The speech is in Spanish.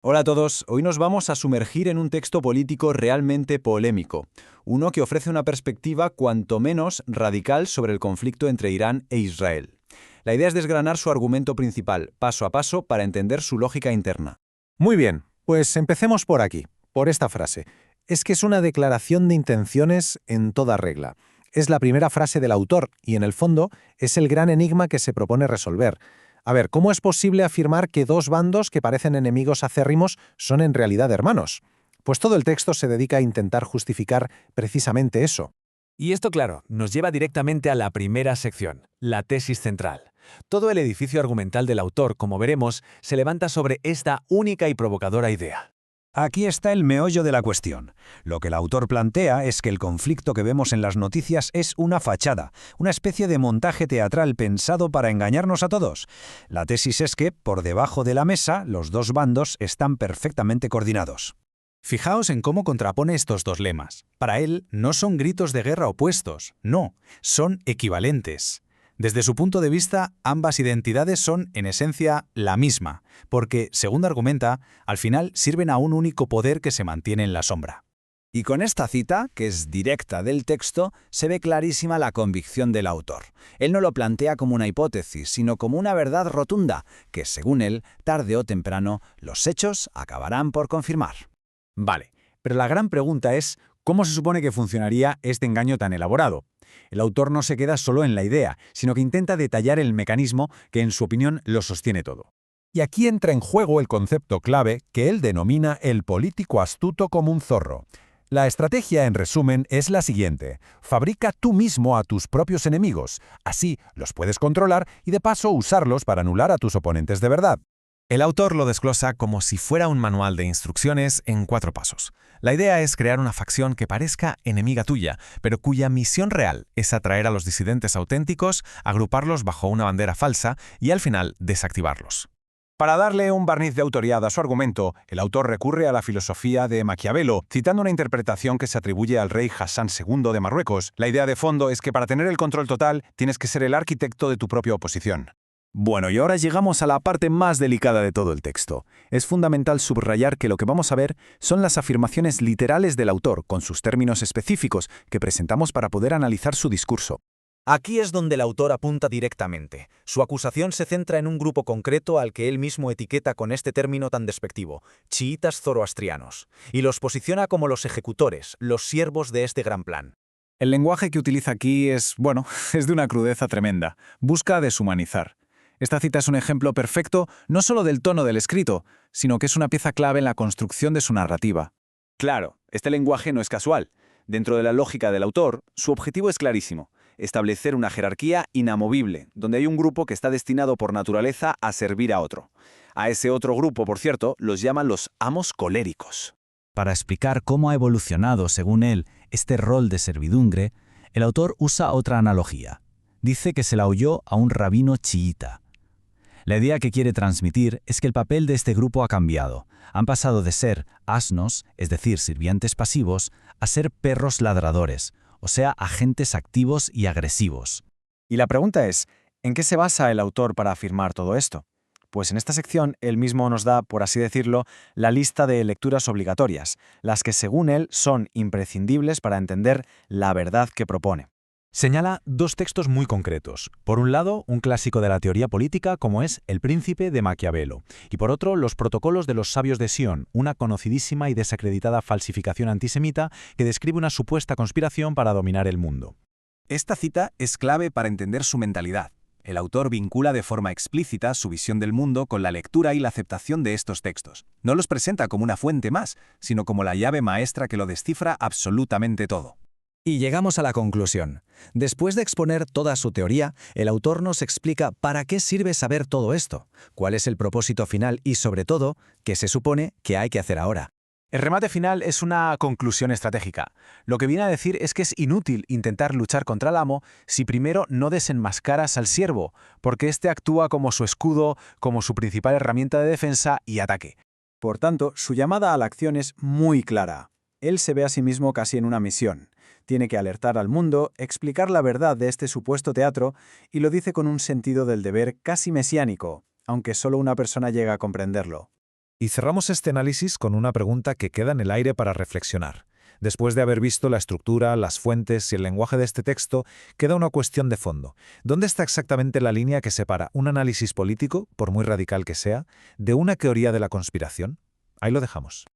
Hola a todos, hoy nos vamos a sumergir en un texto político realmente polémico, uno que ofrece una perspectiva cuanto menos radical sobre el conflicto entre Irán e Israel. La idea es desgranar su argumento principal, paso a paso, para entender su lógica interna. Muy bien, pues empecemos por aquí, por esta frase. Es que es una declaración de intenciones en toda regla. Es la primera frase del autor y, en el fondo, es el gran enigma que se propone resolver. A ver, ¿cómo es posible afirmar que dos bandos que parecen enemigos acérrimos son en realidad hermanos? Pues todo el texto se dedica a intentar justificar precisamente eso. Y esto, claro, nos lleva directamente a la primera sección, la tesis central. Todo el edificio argumental del autor, como veremos, se levanta sobre esta única y provocadora idea. Aquí está el meollo de la cuestión. Lo que el autor plantea es que el conflicto que vemos en las noticias es una fachada, una especie de montaje teatral pensado para engañarnos a todos. La tesis es que, por debajo de la mesa, los dos bandos están perfectamente coordinados. Fijaos en cómo contrapone estos dos lemas. Para él, no son gritos de guerra opuestos, no, son equivalentes. Desde su punto de vista, ambas identidades son, en esencia, la misma, porque, según argumenta, al final sirven a un único poder que se mantiene en la sombra. Y con esta cita, que es directa del texto, se ve clarísima la convicción del autor. Él no lo plantea como una hipótesis, sino como una verdad rotunda, que, según él, tarde o temprano, los hechos acabarán por confirmar. Vale, pero la gran pregunta es, ¿cómo se supone que funcionaría este engaño tan elaborado? El autor no se queda solo en la idea, sino que intenta detallar el mecanismo que, en su opinión, lo sostiene todo. Y aquí entra en juego el concepto clave que él denomina el político astuto como un zorro. La estrategia, en resumen, es la siguiente. Fabrica tú mismo a tus propios enemigos. Así los puedes controlar y, de paso, usarlos para anular a tus oponentes de verdad. El autor lo desglosa como si fuera un manual de instrucciones en 4 pasos. La idea es crear una facción que parezca enemiga tuya, pero cuya misión real es atraer a los disidentes auténticos, agruparlos bajo una bandera falsa y, al final, desactivarlos. Para darle un barniz de autoridad a su argumento, el autor recurre a la filosofía de Maquiavelo, citando una interpretación que se atribuye al rey Hassan II de Marruecos. La idea de fondo es que para tener el control total, tienes que ser el arquitecto de tu propia oposición. Bueno, y ahora llegamos a la parte más delicada de todo el texto. Es fundamental subrayar que lo que vamos a ver son las afirmaciones literales del autor, con sus términos específicos, que presentamos para poder analizar su discurso. Aquí es donde el autor apunta directamente. Su acusación se centra en un grupo concreto al que él mismo etiqueta con este término tan despectivo, chiitas zoroastrianos, y los posiciona como los ejecutores, los siervos de este gran plan. El lenguaje que utiliza aquí es de una crudeza tremenda. Busca deshumanizar. Esta cita es un ejemplo perfecto no solo del tono del escrito, sino que es una pieza clave en la construcción de su narrativa. Claro, este lenguaje no es casual. Dentro de la lógica del autor, su objetivo es clarísimo: establecer una jerarquía inamovible, donde hay un grupo que está destinado por naturaleza a servir a otro. A ese otro grupo, por cierto, los llaman los amos coléricos. Para explicar cómo ha evolucionado, según él, este rol de servidumbre, el autor usa otra analogía. Dice que se la oyó a un rabino chiita. La idea que quiere transmitir es que el papel de este grupo ha cambiado. Han pasado de ser asnos, es decir, sirvientes pasivos, a ser perros ladradores, o sea, agentes activos y agresivos. Y la pregunta es, ¿en qué se basa el autor para afirmar todo esto? Pues en esta sección él mismo nos da, por así decirlo, la lista de lecturas obligatorias, las que según él son imprescindibles para entender la verdad que propone. Señala 2 textos muy concretos. Por un lado, un clásico de la teoría política como es El Príncipe de Maquiavelo, y por otro, Los Protocolos de los Sabios de Sion, una conocidísima y desacreditada falsificación antisemita que describe una supuesta conspiración para dominar el mundo. Esta cita es clave para entender su mentalidad. El autor vincula de forma explícita su visión del mundo con la lectura y la aceptación de estos textos. No los presenta como una fuente más, sino como la llave maestra que lo descifra absolutamente todo. Y llegamos a la conclusión. Después de exponer toda su teoría, el autor nos explica para qué sirve saber todo esto, cuál es el propósito final y, sobre todo, qué se supone que hay que hacer ahora. El remate final es una conclusión estratégica. Lo que viene a decir es que es inútil intentar luchar contra el amo si primero no desenmascaras al siervo, porque éste actúa como su escudo, como su principal herramienta de defensa y ataque. Por tanto, su llamada a la acción es muy clara. Él se ve a sí mismo casi en una misión. Tiene que alertar al mundo, explicar la verdad de este supuesto teatro, y lo dice con un sentido del deber casi mesiánico, aunque solo una persona llega a comprenderlo. Y cerramos este análisis con una pregunta que queda en el aire para reflexionar. Después de haber visto la estructura, las fuentes y el lenguaje de este texto, queda una cuestión de fondo. ¿Dónde está exactamente la línea que separa un análisis político, por muy radical que sea, de una teoría de la conspiración? Ahí lo dejamos.